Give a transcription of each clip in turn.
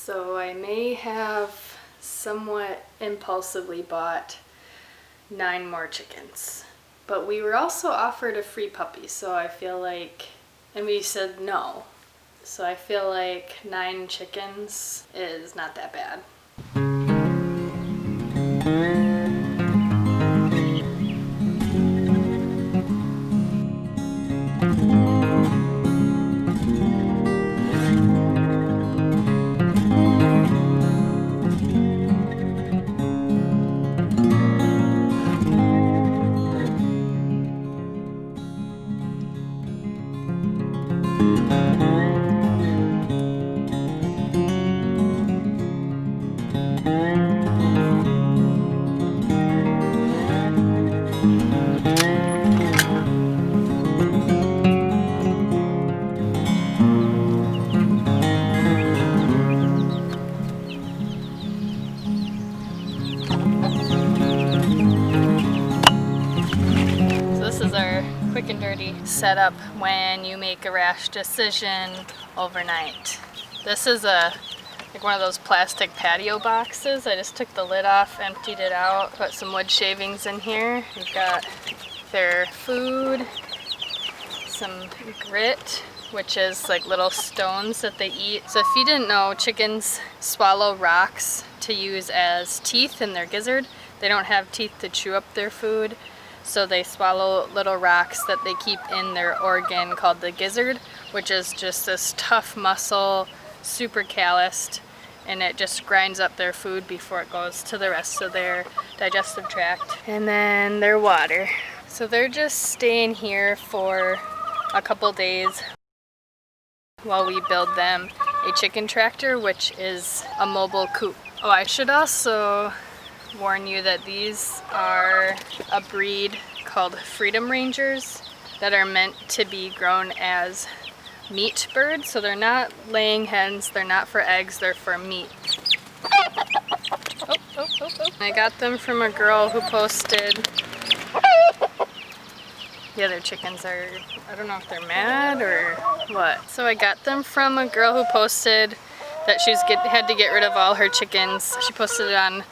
So I may have somewhat impulsively bought 9 more chickens. But we were also offered a free puppy, so I feel like, and we said no. So I feel like 9 chickens is not that bad. Quick and dirty setup when you make a rash decision overnight. This is like one of those plastic patio boxes. I just took the lid off, emptied it out, put some wood shavings in here. We've got their food, some grit, which is like little stones that they eat. So if you didn't know, chickens swallow rocks to use as teeth in their gizzard. They don't have teeth to chew up their food. So they swallow little rocks that they keep in their organ called the gizzard, which is just this tough muscle, super calloused, and it just grinds up their food before it goes to the rest of their digestive tract. And then their water. So they're just staying here for a couple days while we build them a chicken tractor, which is a mobile coop. Oh, I should also warn you that these are a breed called Freedom Rangers that are meant to be grown as meat birds. So they're not laying hens, they're not for eggs, they're for meat. I got them from a girl who posted. The other chickens are, I don't know if they're mad or what. So I got them from a girl who posted that had to get rid of all her chickens. She posted it on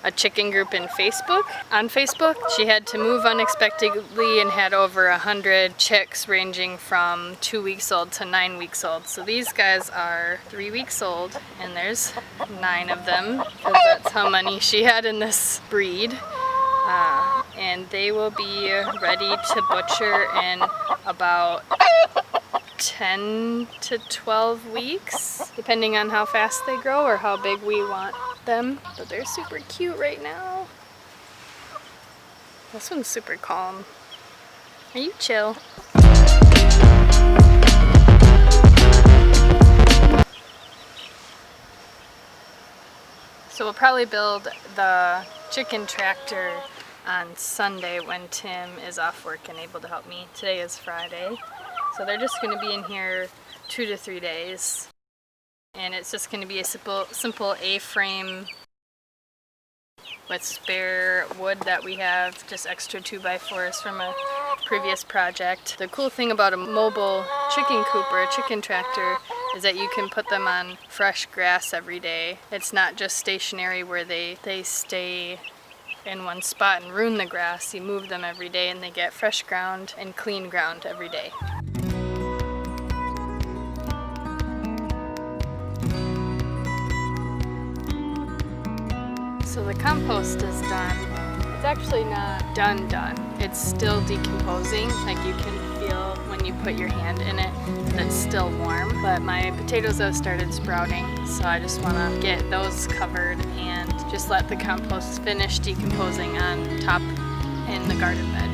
a chicken group in Facebook. On Facebook, she had to move unexpectedly and had over 100 chicks ranging from 2 weeks old to 9 weeks old. So these guys are 3 weeks old, and there's 9 of them, because that's how many she had in this breed. And they will be ready to butcher in about 10 to 12 weeks, depending on how fast they grow or how big we want them. But they're super cute right now. This one's super calm. Are you chill? So we'll probably build the chicken tractor on Sunday when Tim is off work and able to help me. Today is Friday. So they're just going to be in here 2 to 3 days. And it's just going to be a simple A-frame with spare wood that we have, just extra 2x4s from a previous project. The cool thing about a mobile chicken coop or a chicken tractor is that you can put them on fresh grass every day. It's not just stationary where they stay in one spot and ruin the grass. You move them every day and they get fresh ground and clean ground every day. So the compost is done. It's actually not done. It's still decomposing. Like you can feel when you put your hand in it that it's still warm. But my potatoes have started sprouting, so I just want to get those covered and just let the compost finish decomposing on top in the garden bed.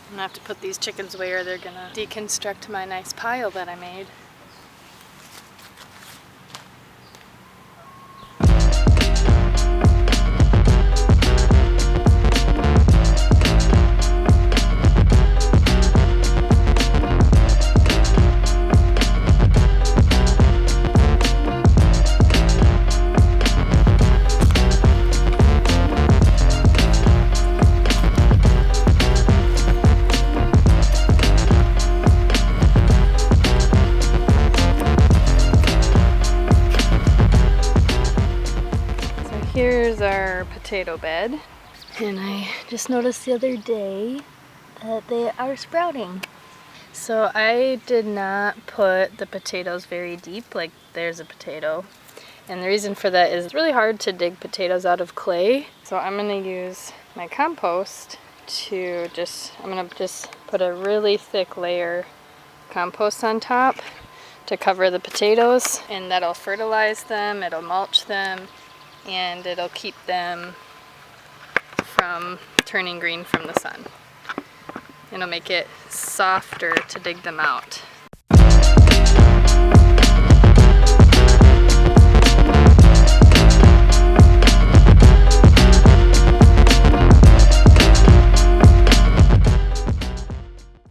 I'm gonna have to put these chickens away or they're gonna deconstruct my nice pile that I made. Here's our potato bed. And I just noticed the other day that they are sprouting. So I did not put the potatoes very deep, like there's a potato. And the reason for that is it's really hard to dig potatoes out of clay. So I'm gonna use my compost to I'm gonna just put a really thick layer of compost on top to cover the potatoes, and that'll fertilize them, it'll mulch them, and it'll keep them from turning green from the sun. It'll make it softer to dig them out.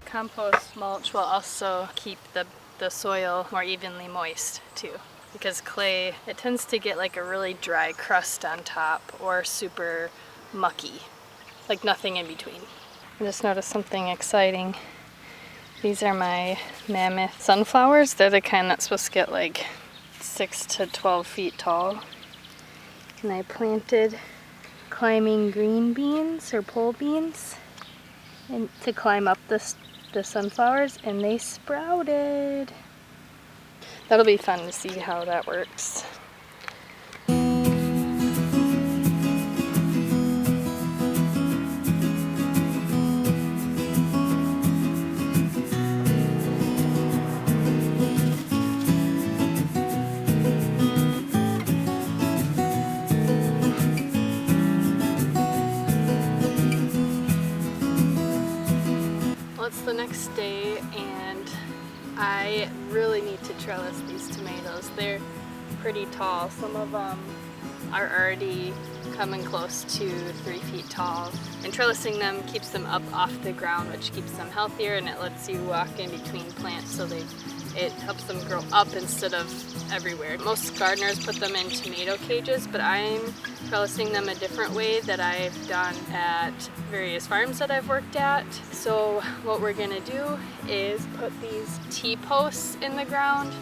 Compost mulch will also keep the soil more evenly moist too, because clay, it tends to get like a really dry crust on top or super mucky, like nothing in between. I just noticed something exciting. These are my mammoth sunflowers. They're the kind that's supposed to get like 6 to 12 feet tall. And I planted climbing green beans or pole beans and to climb up the sunflowers, and they sprouted. That'll be fun to see how that works. It's the next day and I really need to trellis these tomatoes. They're pretty tall. Some of them are already coming close to 3 feet tall. And trellising them keeps them up off the ground, which keeps them healthier, and it lets you walk in between plants so it helps them grow up instead of everywhere. Most gardeners put them in tomato cages, but I'm trellising them a different way that I've done at various farms that I've worked at. So what we're gonna do is put these T-posts in the ground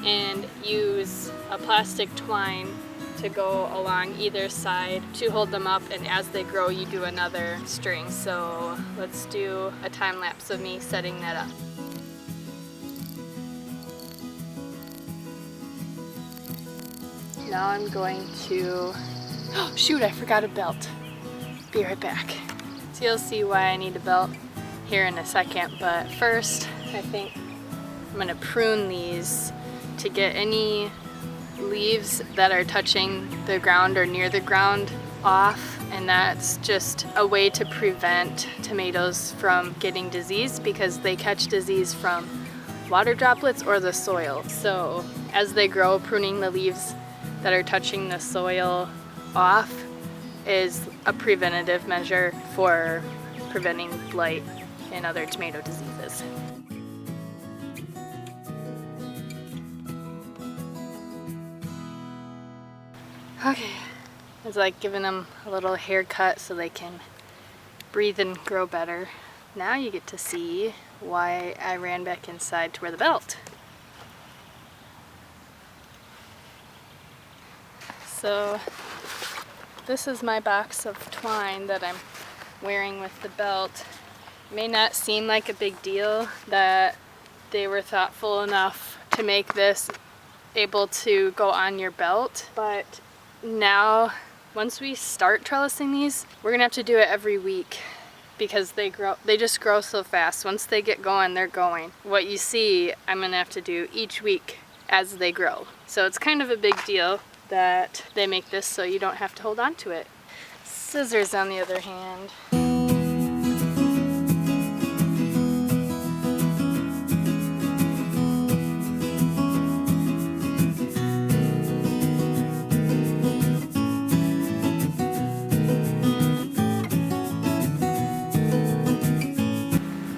and use a plastic twine to go along either side to hold them up, and as they grow you do another string. So let's do a time lapse of me setting that up. Now I'm going to, oh shoot, I forgot a belt. Be right back. So you'll see why I need a belt here in a second, but first I think I'm gonna prune these to get any leaves that are touching the ground or near the ground off, and that's just a way to prevent tomatoes from getting disease, because they catch disease from water droplets or the soil. So as they grow, pruning the leaves that are touching the soil off is a preventative measure for preventing blight and other tomato diseases. Okay, it's like giving them a little haircut so they can breathe and grow better. Now you get to see why I ran back inside to wear the belt. So this is my box of twine that I'm wearing with the belt. It may not seem like a big deal that they were thoughtful enough to make this able to go on your belt, but now once we start trellising these, we're gonna have to do it every week because they just grow so fast. Once they get going, they're going. What you see, I'm gonna have to do each week as they grow. So it's kind of a big deal that they make this so you don't have to hold on to it. Scissors, on the other hand.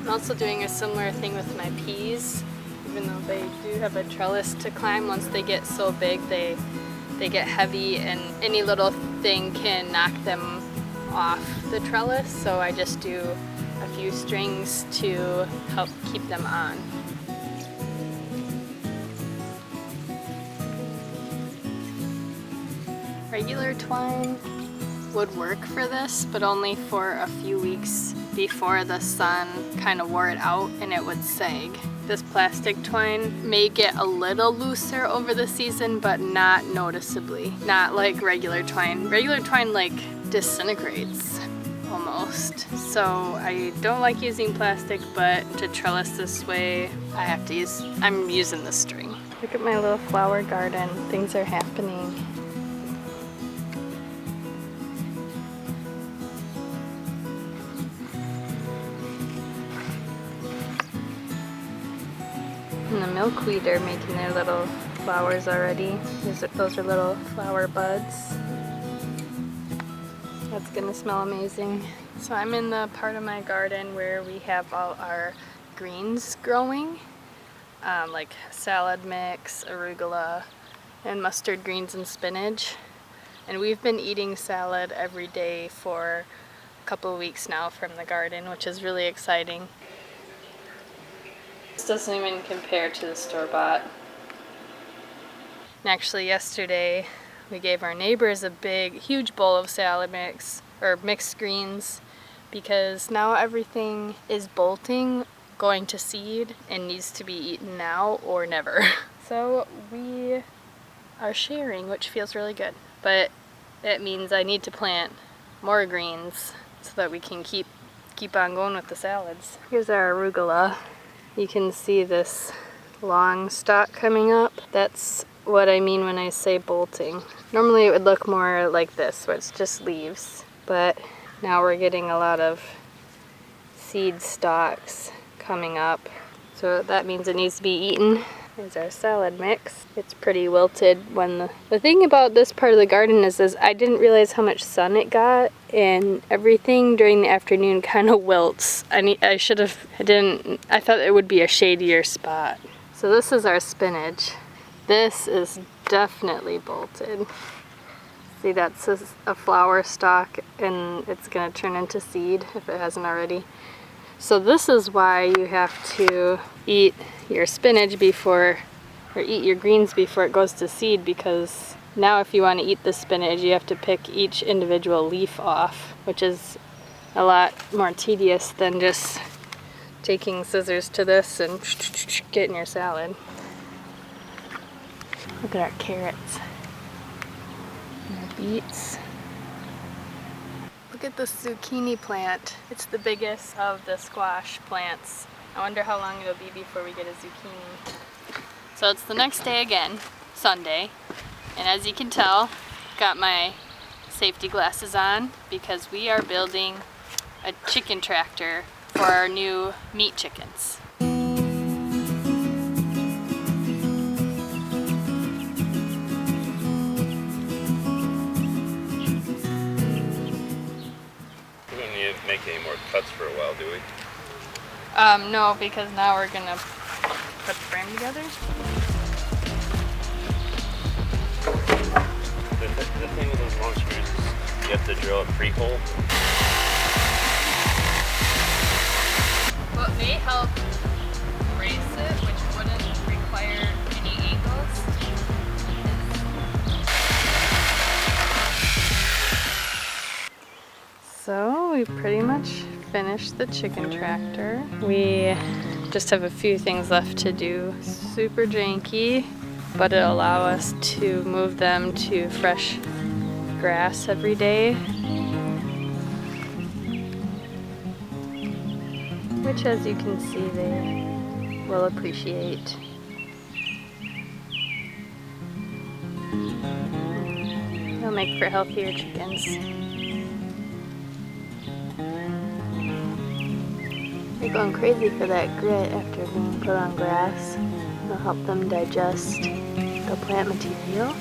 I'm also doing a similar thing with my peas. Even though they do have a trellis to climb, once they get so big, they get heavy and any little thing can knock them off the trellis. So I just do a few strings to help keep them on. Regular twine would work for this, but only for a few weeks before the sun kind of wore it out and it would sag. This plastic twine may get a little looser over the season, but not noticeably. Not like regular twine. Regular twine like disintegrates almost. So I don't like using plastic, but to trellis this way, I'm using the string. Look at my little flower garden. Things are happening. And the milkweed are making their little flowers already. Those are little flower buds. That's gonna smell amazing. So I'm in the part of my garden where we have all our greens growing, like salad mix, arugula, and mustard greens and spinach. And we've been eating salad every day for a couple of weeks now from the garden, which is really exciting. This doesn't even compare to the store-bought. And actually yesterday we gave our neighbors a huge bowl of salad mix, or mixed greens, because now everything is bolting, going to seed, and needs to be eaten now or never. So we are sharing, which feels really good. But it means I need to plant more greens so that we can keep on going with the salads. Here's our arugula. You can see this long stalk coming up. That's what I mean when I say bolting. Normally it would look more like this, where it's just leaves, but now we're getting a lot of seed stalks coming up. So that means it needs to be eaten. Here's our salad mix. It's pretty wilted. The thing about this part of the garden is I didn't realize how much sun it got, and everything during the afternoon kind of wilts. I thought it would be a shadier spot. So this is our spinach. This is definitely bolted. See, that's a flower stalk, and it's gonna turn into seed if it hasn't already. So this is why you have to eat your spinach eat your greens before it goes to seed, because now if you want to eat the spinach, you have to pick each individual leaf off, which is a lot more tedious than just taking scissors to this and getting your salad. Look at our carrots and our beets. Look at this zucchini plant. It's the biggest of the squash plants. I wonder how long it'll be before we get a zucchini. So it's the next day again, Sunday, and as you can tell, got my safety glasses on because we are building a chicken tractor for our new meat chickens. Make any more cuts for a while, do we? No, because now we're gonna put the frame together. The thing with those long screws is you have to drill a pre-hole. What may help brace it, which wouldn't require any angles, So we pretty much finished the chicken tractor. We just have a few things left to do. Super janky, but it'll allow us to move them to fresh grass every day, which, as you can see, they will appreciate. It'll make for healthier chickens. They're going crazy for that grit after being put on grass. It'll help them digest the plant material.